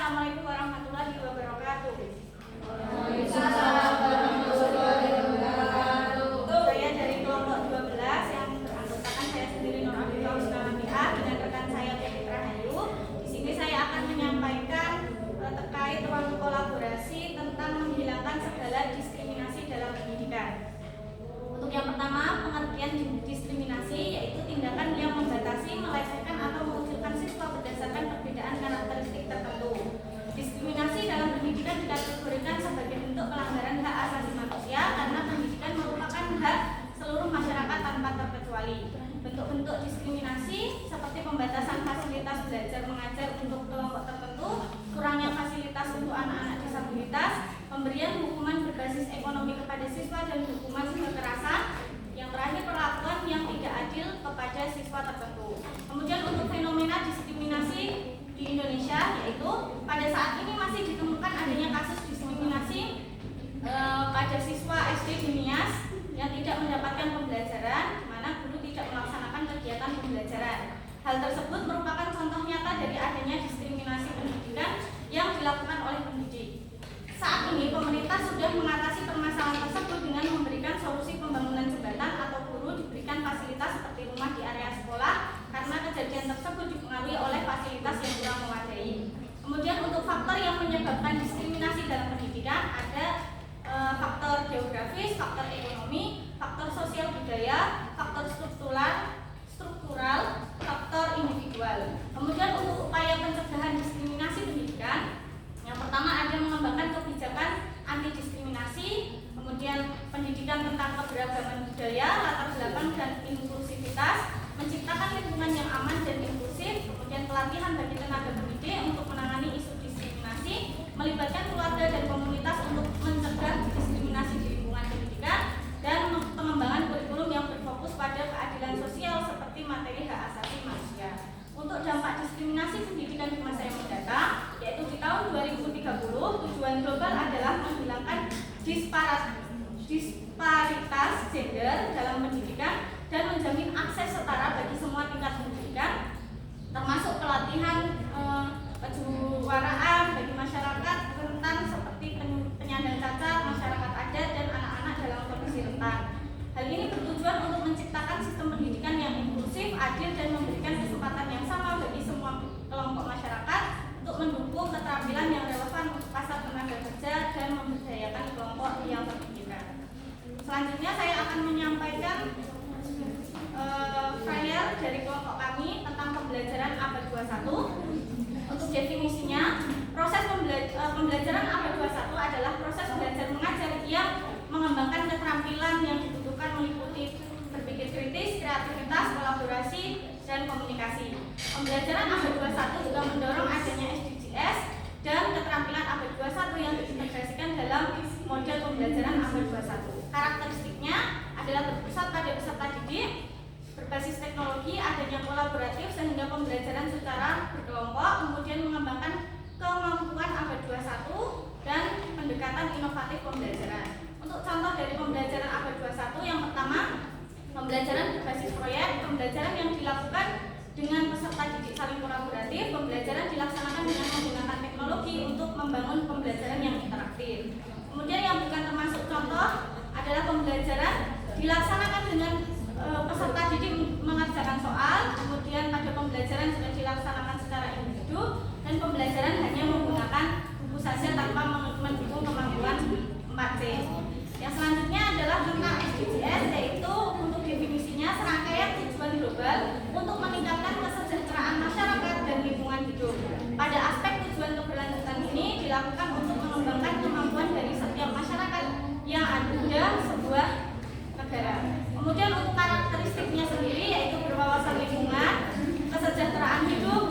Assalamualaikum warahmatullahi wabarakatuh. Saya dari kelompok 12 yang beranggotakan saya sendiri Nur Abdullah Usnamia dengan rekan saya Fitri Rahayu. Di sini saya akan menyampaikan terkait ruang kolaborasi tentang menghilangkan segala diskriminasi dalam pendidikan. Untuk yang pertama, pengertian diskriminasi yaitu tindakan yang membatasi, melengsarkan atau mengucilkan siswa berdasarkan perbedaan karakteristik tertentu. Diskriminasi dalam pendidikan dikategorikan sebagai bentuk pelanggaran hak asasi manusia karena pendidikan merupakan hak seluruh masyarakat tanpa terkecuali. Bentuk-bentuk diskriminasi seperti pembatasan fasilitas belajar mengajar untuk kelompok tertentu, kurangnya fasilitas untuk anak-anak disabilitas, pemberian hukuman berbasis ekonomi kepada siswa dan hukuman kekerasan. Yang terakhir, perlakuan yang tidak adil kepada siswa tertentu. Kemudian untuk fenomena diskriminasi di Indonesia, yaitu pada saat ini masih ditemukan adanya kasus diskriminasi pada siswa SD di Nias yang tidak mendapatkan pembelajaran, di mana guru tidak melaksanakan kegiatan pembelajaran. Hal tersebut merupakan contoh nyata dari adanya diskriminasi pendidikan yang dilakukan oleh pendidik. Saat ini pemerintah sudah mengatasi permasalahan tersebut dengan memberikan solusi pembangunan jembatan atau guru diberikan fasilitas seperti rumah di area sekolah karena kejadian tersebut dipengaruhi oleh fasilitas yang kurang memadai. Kemudian untuk faktor yang menyebabkan diskriminasi dalam pendidikan ada faktor geografis, faktor ekonomi, faktor sosial budaya, faktor struktural, faktor individual. Kemudian untuk upaya pencegahan diskriminasi pendidikan, yang pertama ada mengembangkan kebijakan anti diskriminasi, kemudian pendidikan tentang keberagaman budaya, latar belakang dan inklusivitas, menciptakan lingkungan yang aman dan inklusif, kemudian pelatihan bagi tenaga pendidik untuk menangani isu diskriminasi, melibatkan keluarga dan komunitas untuk mencegah diskriminasi di lingkungan pendidikan, dan pengembangan kurikulum yang berfokus pada keadilan sosial seperti materi hak asasi manusia. Untuk dampak diskriminasi pendidikan di masa yang mendatang, yaitu di tahun 2030, tujuan global adalah menghilangkan disparitas gender dalam pendidikan dan menjamin akses setara bagi semua tingkat pendidikan, termasuk pelatihan kejuaraan bagi masyarakat rentan seperti penyandang cacat, masyarakat adat, dan anak-anak dalam kondisi rentan. Hal ini bertujuan untuk menciptakan sistem pendidikan yang inklusif, adil, dan memberikan kesempatan yang sama bagi semua kelompok masyarakat untuk mendukung keterampilan yang relevan untuk pasar tenaga kerja dan memberdayakan kelompok yang terpinggirkan. Selanjutnya saya akan menyampaikan flyer dari kelompok kami tentang pembelajaran abad 21. Untuk definisinya, proses pembelajaran abad 21 adalah proses belajar mengajar yang mengembangkan keterampilan yang dibutuhkan meliputi berpikir kritis, kreativitas, kolaborasi, dan komunikasi. Pembelajaran abad 21 juga mendorong adanya SDGs dan keterampilan abad 21 yang diintegrasikan dalam model pembelajaran abad 21. Karakteristiknya adalah berpusat pada peserta didik, berbasis teknologi, adanya kolaboratif sehingga pembelajaran secara berkelompok, kemudian mengembangkan kemampuan abad 21 dan pendekatan inovatif pembelajaran. Untuk contoh dari pembelajaran abad 21, yang pertama, pembelajaran berbasis proyek, pembelajaran yang dilakukan dengan peserta didik saling kolaboratif, pembelajaran dilaksanakan dengan menggunakan teknologi untuk membangun pembelajaran yang interaktif. Kemudian yang bukan termasuk contoh adalah pembelajaran dilaksanakan dengan peserta didik mengerjakan soal, kemudian pada pembelajaran juga dilaksanakan secara individu, dan pembelajaran hanya menggunakan buku saja tanpa mendukung kemampuan 4C. Yang selanjutnya adalah tentang SDGs, yaitu untuk definisinya serangkaian tujuan global untuk meningkatkan kesejahteraan masyarakat dan lingkungan hidup. Pada aspek tujuan keberlanjutan ini dilakukan untuk mengembangkan kemampuan dari setiap masyarakat yang ada sebuah negara. Kemudian untuk karakteristiknya sendiri yaitu berwawasan lingkungan, kesejahteraan hidup,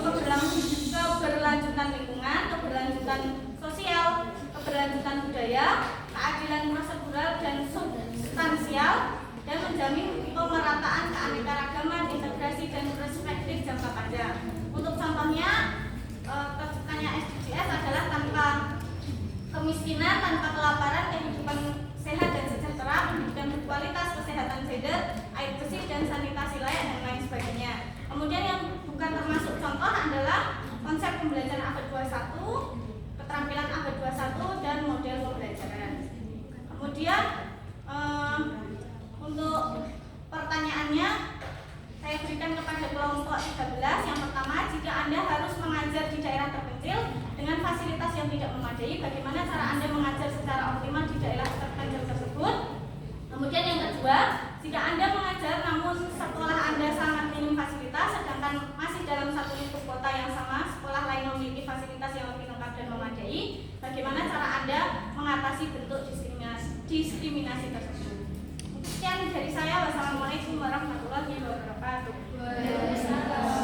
13. Yang pertama, jika Anda harus mengajar di daerah terpencil dengan fasilitas yang tidak memadai, bagaimana cara Anda mengajar secara optimal di daerah terpencil tersebut? Kemudian yang kedua, jika Anda mengajar namun sekolah Anda sangat minim fasilitas, sedangkan masih dalam satu lingkup kota yang sama, sekolah lain memiliki fasilitas yang lebih lengkap dan memadai, bagaimana cara Anda mengatasi bentuk diskriminasi tersebut? Sekian dari saya. Wassalamualaikum warahmatullahi wabarakatuh.